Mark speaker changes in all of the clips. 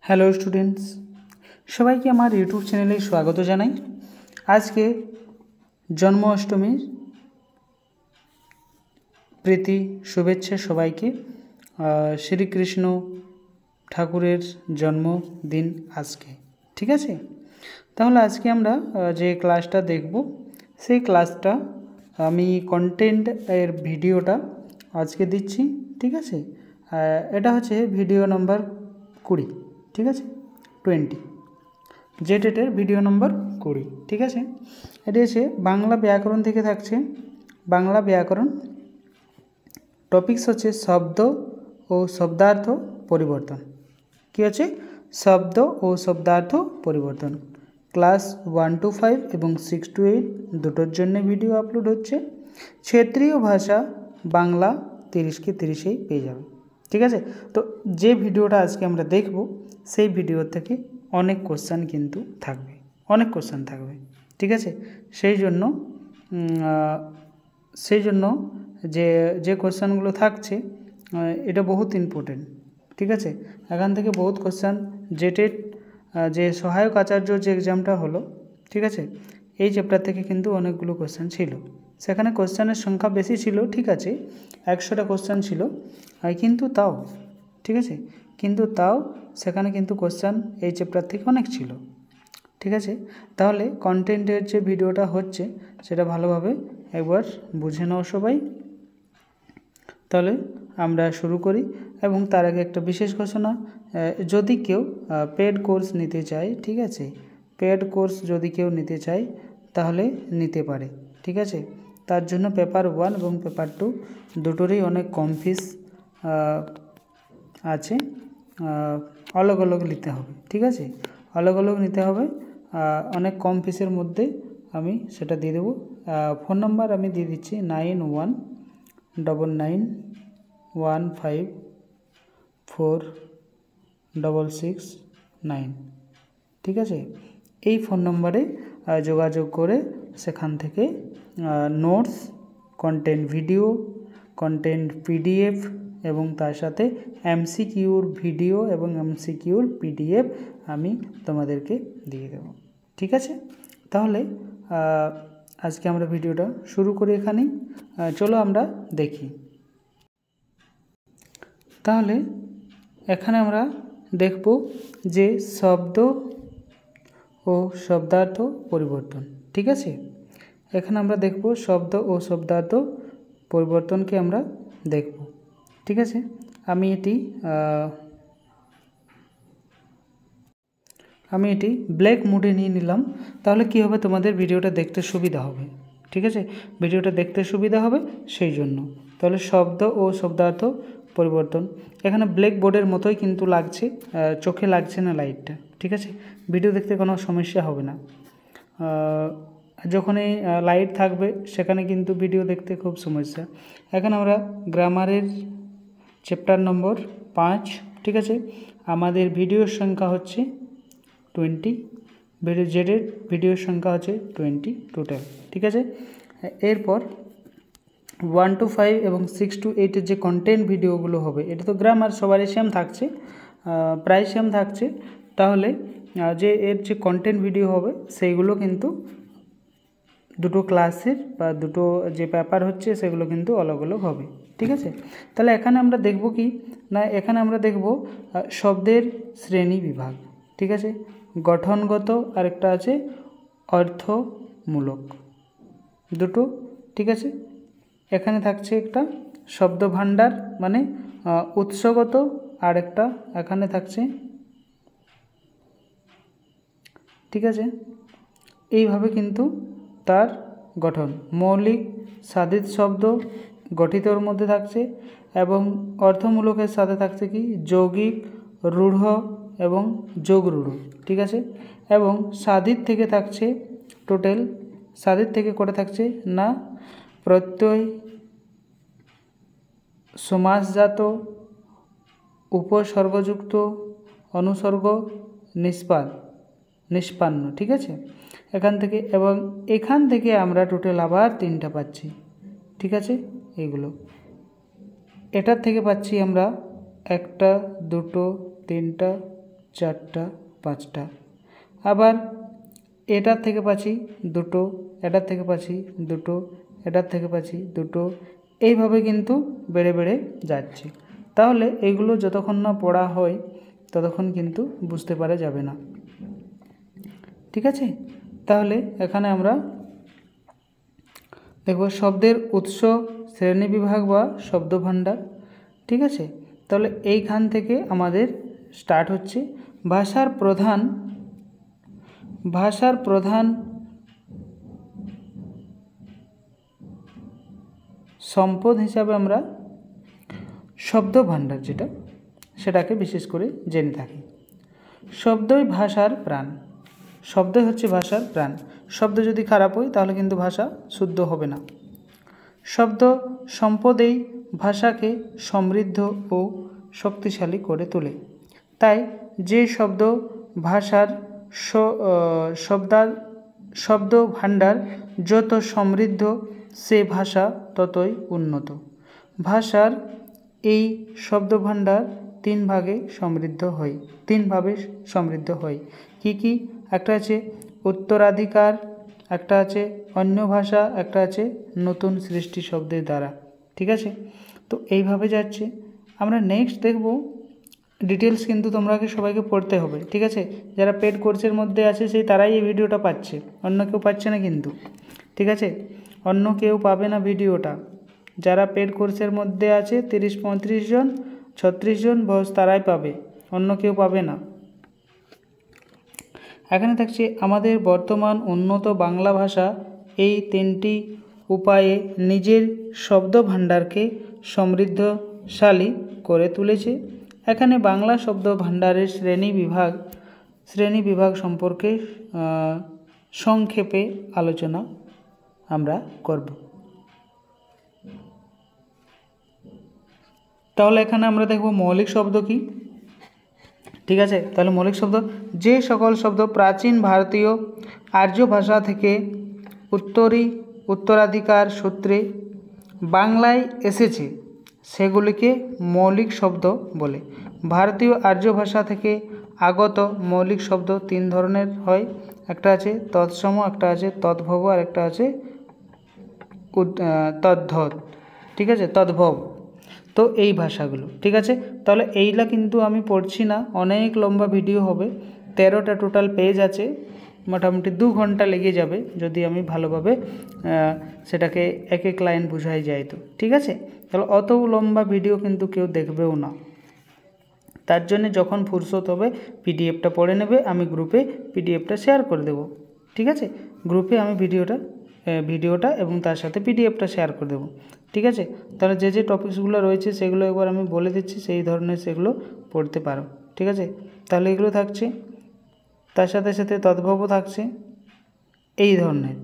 Speaker 1: Hello students, সবাইকে আমার YouTube চ্যানেলে স্বাগত জানাই। আজকে জন্মাষ্টমীর প্রীতি শুভেচ্ছা সবাইকে। শ্রীকৃষ্ণ ঠাকুরের জন্মদিন আজকে, ঠিক আছে? তাহলে আজকে আমরা যে ক্লাসটা দেখব সেই ক্লাসটা আমি কন্টেন্ট এর ভিডিওটা আজকে দিচ্ছি, ঠিক আছে? এটা হচ্ছে ভিডিও নাম্বার 20, ঠিক আছে? 20 যে ডেটের ভিডিও নম্বর 20, ঠিক আছে? এটি হচ্ছে বাংলা ব্যাকরণ থেকে থাকছে। বাংলা ব্যাকরণ টপিকস হচ্ছে শব্দ ও শব্দার্থ পরিবর্তন। কী হচ্ছে? শব্দ ও শব্দার্থ পরিবর্তন। ক্লাস 1 to 5 এবং 6 to 8 দুটোর জন্য ভিডিও আপলোড হচ্ছে। ক্ষেত্রীয় ভাষা বাংলা 30কে 30এই পেয়ে যাবে, ঠিক আছে? তো যে ভিডিওটা আজকে আমরা দেখব সেই ভিডিও থেকে অনেক কোশ্চেন কিন্তু থাকবে, অনেক কোশ্চেন থাকবে, ঠিক আছে? সেই জন্য যে কোশ্চেনগুলো থাকছে এটা বহুত ইম্পর্টেন্ট, ঠিক আছে? এখান থেকে বহুত কোশ্চেন জেটেড যে সহায়ক আচার্য যে এক্সামটা হলো, ঠিক আছে, এই চ্যাপ্টার থেকে কিন্তু অনেকগুলো কোশ্চেন ছিল। সেখানে কোশ্চেনের সংখ্যা বেশি ছিল, ঠিক আছে, 100টা কোশ্চেন ছিল, কিন্তু তাও, ঠিক আছে, কিন্তু তাও সেখানে কিন্তু কোশ্চেন এই চ্যাপ্টার থেকে অনেক ছিল, ঠিক আছে? তাহলে কন্টেন্টের যে ভিডিওটা হচ্ছে সেটা ভালোভাবে একবার বুঝে নাও সবাই। তাহলে আমরা শুরু করি। এবং তার আগে একটা বিশেষ ঘোষণা, যদি কেউ পেড কোর্স নিতে চায়, ঠিক আছে, পেড কোর্স যদি কেউ নিতে চায় তাহলে নিতে পারে, ঠিক আছে? তার জন্য পেপার 1 এবং পেপার 2 দুটোরই অনেক কম ফিস আছে, অলগ অলগ নিতে হবে, ঠিক আছে? অলগ অলগ নিতে হবে, অনেক কম ফিসের মধ্যে আমি সেটা দিয়ে দেবো। ফোন নাম্বার আমি দিয়ে দিচ্ছি 9199154669, ঠিক আছে? এই ফোন নম্বরে যোগাযোগ করে সেখান থেকে notes, content video, content PDF এবং তার সাথে এমসিকিউর ভিডিও এবং এমসিকিউর পিডিএফ আমি তোমাদেরকে দিয়ে দেব, ঠিক আছে? তাহলে আজকে আমরা ভিডিওটা শুরু করি এখানেই। চলো আমরা দেখি। তাহলে এখানে আমরা দেখব যে শব্দ ও শব্দার্থ পরিবর্তন, ঠিক আছে? এখানে আমরা দেখব শব্দ ও শব্দার্থ পরিবর্তনকে আমরা দেখব, ঠিক আছে? আমি এটি ব্ল্যাক মোডে নিয়ে নিলাম। তাহলে কি হবে, তোমাদের ভিডিওটা দেখতে সুবিধা হবে, ঠিক আছে? ভিডিওটা দেখতে সুবিধা হবে সেই জন্য। তাহলে শব্দ ও শব্দার্থ পরিবর্তন, এখানে ব্ল্যাক বোর্ডের মতোই কিন্তু লাগছে, চোখে লাগছে না লাইটটা, ঠিক আছে? ভিডিও দেখতে কোনো সমস্যা হবে না। যখনই লাইট থাকবে সেখানে কিন্তু ভিডিও দেখতে খুব সমস্যা। এখন আমরা গ্রামারের চ্যাপ্টার নম্বর 5, ঠিক আছে? আমাদের ভিডিওর সংখ্যা হচ্ছে 20, জেডের ভিডিওর সংখ্যা হচ্ছে 20 টোটাল, ঠিক আছে? এরপর 1 to 5 এবং 6 to 8 যে কন্টেন্ট ভিডিওগুলো হবে, এটা তো গ্রামার সবারই সেম থাকছে, প্রায় সেম থাকছে। তাহলে যে এর যে কন্টেন্ট ভিডিও হবে সেইগুলো কিন্তু দুটো ক্লাসের বা দুটো যে পেপার হচ্ছে সেগুলো কিন্তু অলগ অলগ হবে, ঠিক আছে? তাহলে এখানে আমরা দেখব কি না, এখানে আমরা দেখব শব্দের শ্রেণী বিভাগ, ঠিক আছে? গঠনগত আরেকটা আছে অর্থমূলক, দুটো, ঠিক আছে? এখানে থাকছে একটা শব্দ ভাণ্ডার মানে উৎসগত, আর একটা এখানে থাকছে, ঠিক আছে? এইভাবে কিন্তু তার গঠন, মৌলিক সাধিত শব্দ গঠিতর মধ্যে থাকছে এবং অর্থমূলকের সাথে থাকছে কি যৌগিক, রূঢ় এবং যোগরূঢ়, ঠিক আছে? এবং সাধিত থেকে থাকছে টোটাল, সাধিত থেকে করে থাকছে না প্রত্যয়, সমাসজাত, উপসর্গযুক্ত, অনুসর্গ, নিষ্পান্ন, ঠিক আছে? এখান থেকে এবং এখান থেকে আমরা টোটাল আবার 3টা পাচ্ছি, ঠিক আছে? এইগুলো এটার থেকে পাচ্ছি আমরা 1, 2, 3, চারটা, পাঁচটা। আবার এটার থেকে পাচ্ছি দুটো, এটার থেকে পাচ্ছি দুটো, এটার থেকে পাচ্ছি দুটো, এইভাবে কিন্তু বেড়ে বেড়ে যাচ্ছে। তাহলে এইগুলো যতক্ষণ না পড়া হয় ততক্ষণ কিন্তু বুঝতে পারা যাবে না। ঠিক আছে, তাহলে এখানে আমরা দেখব শব্দের উৎস, শ্রেণীবিভাগ বা শব্দভাণ্ডার। ঠিক আছে, তাহলে এইখান থেকে আমাদের স্টার্ট হচ্ছে। ভাষার প্রধান সম্পদ হিসাবে আমরা শব্দভাণ্ডার সেটাকে বিশেষ করে জেনে থাকি। শব্দই ভাষার প্রাণ। শব্দই হচ্ছে ভাষার প্রাণ। শব্দ যদি খারাপ হয় তাহলে কিন্তু ভাষা শুদ্ধ হবে না। শব্দ সম্পদেই ভাষাকে সমৃদ্ধ ও শক্তিশালী করে তোলে। তাই যে শব্দ ভাষার শব্দভাণ্ডার যত সমৃদ্ধ, সে ভাষা ততই উন্নত। ভাষার এই শব্দভাণ্ডার তিনভাবে সমৃদ্ধ হয়। কি? একটা আছে উত্তরাধিকার, একটা আছে অন্য ভাষা, একটা আছে নতুন সৃষ্টি শব্দের দ্বারা। ঠিক আছে, তো এইভাবে যাচ্ছে। আমরা নেক্সট দেখব ডিটেলস, কিন্তু তোমরাকে সবাইকে পড়তে হবে। ঠিক আছে, যারা পেড কোর্সের মধ্যে আছে তারাই এই ভিডিওটা পাচ্ছে, অন্য কেউ পাচ্ছে না কিন্তু। ঠিক আছে, অন্য কেউ পাবে না ভিডিওটা। যারা পেড কোর্সের মধ্যে আছে 30-35 জন, 36 জন বয়স, তারাই পাবে, অন্য কেউ পাবে না। এখানে থাকছে আমাদের বর্তমান উন্নত বাংলা ভাষা এই তিনটি উপায়ে নিজের শব্দভাণ্ডারকে সমৃদ্ধশালী করে তুলেছে। এখানে বাংলা শব্দভাণ্ডারের শ্রেণীবিভাগ সম্পর্কে সংক্ষেপে আলোচনা আমরা করব। তাহলে এখানে আমরা দেখব মৌলিক শব্দ কি। ঠিক আছে, তাহলে মৌলিক শব্দ, যে সকল শব্দ প্রাচীন ভারতীয় আর্য ভাষা থেকে উত্তরাধিকার সূত্রে বাংলায় এসেছে সেগুলিকে মৌলিক শব্দ বলে। ভারতীয় আর্য ভাষা থেকে আগত মৌলিক শব্দ তিন ধরনের হয়। একটা আছে তৎসম, একটা আছে তদ্ভব, আর একটা আছে তদ্ভব। ঠিক আছে, তদ্ভব। তো এই ভাষাগুলো, ঠিক আছে, তাহলে এইগুলা কিন্তু আমি পড়ছি না, অনেক লম্বা ভিডিও হবে। 13টা টোটাল পেজ আছে, মোটামুটি 2 ঘন্টা লেগে যাবে যদি আমি ভালোভাবে সেটাকে এক এক লাইন বুঝাই যাই তো। ঠিক আছে, তাহলে অত লম্বা ভিডিও কিন্তু কেউ দেখবেও না। তার জন্য যখন ফুরসত হবে পিডিএফটা পড়ে নেবে, আমি গ্রুপে পিডিএফটা শেয়ার করে দেব। ঠিক আছে, গ্রুপে আমি ভিডিওটা এবং তার সাথে পিডিএফটা শেয়ার করে দেবো। ঠিক আছে, তাহলে যে টপিকসগুলো রয়েছে সেগুলো একবার আমি বলে দিচ্ছি, সেই ধরনের সেগুলো পড়তে পারো। ঠিক আছে, তাহলে এগুলো থাকছে, তার সাথে সাথে তদ্ভবও থাকছে। এই ধরনের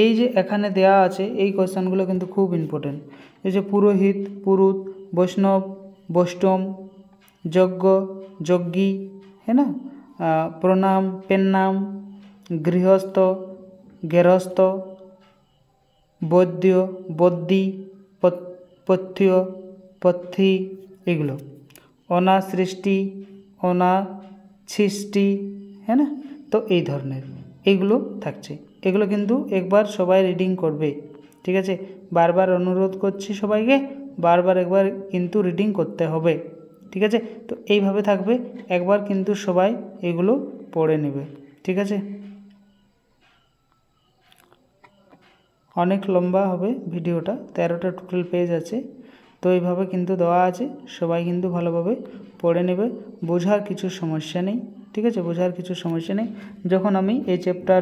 Speaker 1: এই যে এখানে দেয়া আছে এই কোয়েশ্চেনগুলো কিন্তু খুব ইম্পর্টেন্ট। এই যে পুরোহিত, পুরুত, বৈষ্ণব, বৈষ্ণব, যজ্ঞ, যজ্ঞী, है ना, প্রণাম, পেন্নাম, গৃহস্থ, গেরস্থ, বৈদ্য, বদ্যী, পথ্য, পথ্যী, এগুলো অনাসৃষ্টি, অনাছিষ্টি, है না। তো এই ধরনের এগুলো থাকছে, এগুলো কিন্তু একবার সবাই রিডিং করবে। ঠিক আছে, বারবার অনুরোধ করছি সবাইকে, বারবার একবার কিন্তু রিডিং করতে হবে। ঠিক আছে, তো এইভাবে থাকবে, একবার কিন্তু সবাই এগুলো পড়ে নেবে। ঠিক আছে, অনেক লম্বা হবে ভিডিওটা, 13টা টোটাল পেজ আছে। তো এইভাবে কিন্তু দেওয়া আছে, সবাই কিন্তু ভালোভাবে পড়ে নেবে, বোঝার কিছু সমস্যা নেই। ঠিক আছে, বোঝার কিছু সমস্যা নেই। যখন আমি এই চ্যাপ্টার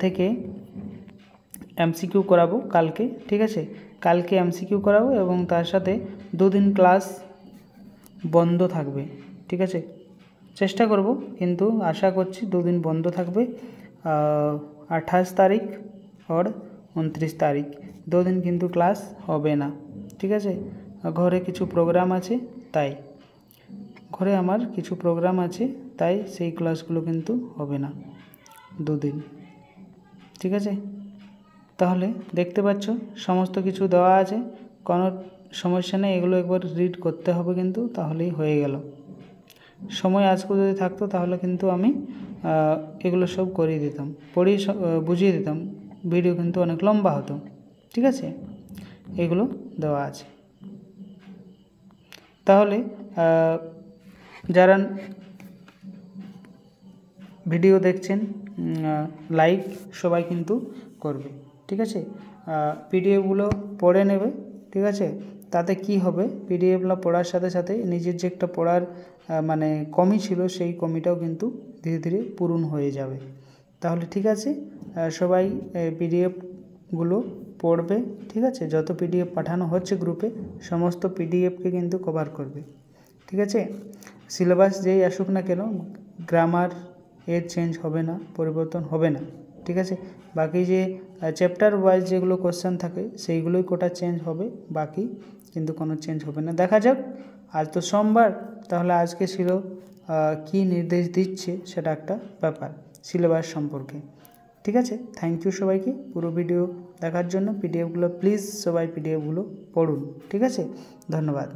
Speaker 1: থেকে এমসিকিউ করাবো কালকে, ঠিক আছে, কালকে এমসিকিউ করাবো এবং তার সাথে 2 দিন ক্লাস বন্ধ থাকবে। ঠিক আছে, চেষ্টা করব, কিন্তু আশা করছি 2 দিন বন্ধ থাকবে, 28 তারিখ আর 29 তারিখ, 2 দিন কিন্তু ক্লাস হবে না। ঠিক আছে, ঘরে কিছু প্রোগ্রাম আছে, তাই ঘরে আমার কিছু প্রোগ্রাম আছে, তাই সেই ক্লাসগুলো কিন্তু হবে না 2 দিন। ঠিক আছে, তাহলে দেখতে পাচ্ছ সমস্ত কিছু দেওয়া আছে, কোনো সমস্যা নেই, এগুলো একবার রিড করতে হবে কিন্তু, তাহলেই হয়ে গেল। সময় আজকে যদি থাকতো তাহলে কিন্তু আমি এগুলো সব করিয়ে দিতাম, পড়িয়ে বুঝিয়ে দিতাম, ভিডিও কিন্তু অনেক লম্বা হতো। ঠিক আছে, এগুলো দেওয়া আছে। তাহলে যারা ভিডিও দেখছেন লাইক সবাই কিন্তু করবে। ঠিক আছে, পিডিএফগুলো পড়ে নেবে। ঠিক আছে, তাতে কি হবে, পিডিএফগুলো পড়ার সাথে সাথে নিজের যে একটা পড়ার মানে কমি ছিল সেই কমিটাও কিন্তু ধীরে ধীরে পূরণ হয়ে যাবে। তাহলে ঠিক আছে, সবাই পিডিএফগুলো পড়বে। ঠিক আছে, যত পিডিএফ পাঠানো হচ্ছে গ্রুপে সমস্ত পিডিএফকে কিন্তু কভার করবে। ঠিক আছে, সিলেবাস যেই আসুক না কেন গ্রামার এর চেঞ্জ হবে না, পরিবর্তন হবে না। ঠিক আছে, বাকি যে চ্যাপ্টার ওয়াইজ যেগুলো কোশ্চেন থাকে সেইগুলোই কোটা চেঞ্জ হবে, বাকি কিন্তু কোনো চেঞ্জ হবে না। দেখা যাক, আজ তো সোমবার, তাহলে আজকে ছিল কি নির্দেশ দিচ্ছে সেটা একটা ব্যাপার সিলেবাস সম্পর্কে। ঠিক আছে, থ্যাংক ইউ সবাইকে পুরো ভিডিও দেখার জন্য। পিডিএফগুলো প্লিজ সবাই পিডিএফগুলো পড়ুন। ঠিক আছে, ধন্যবাদ।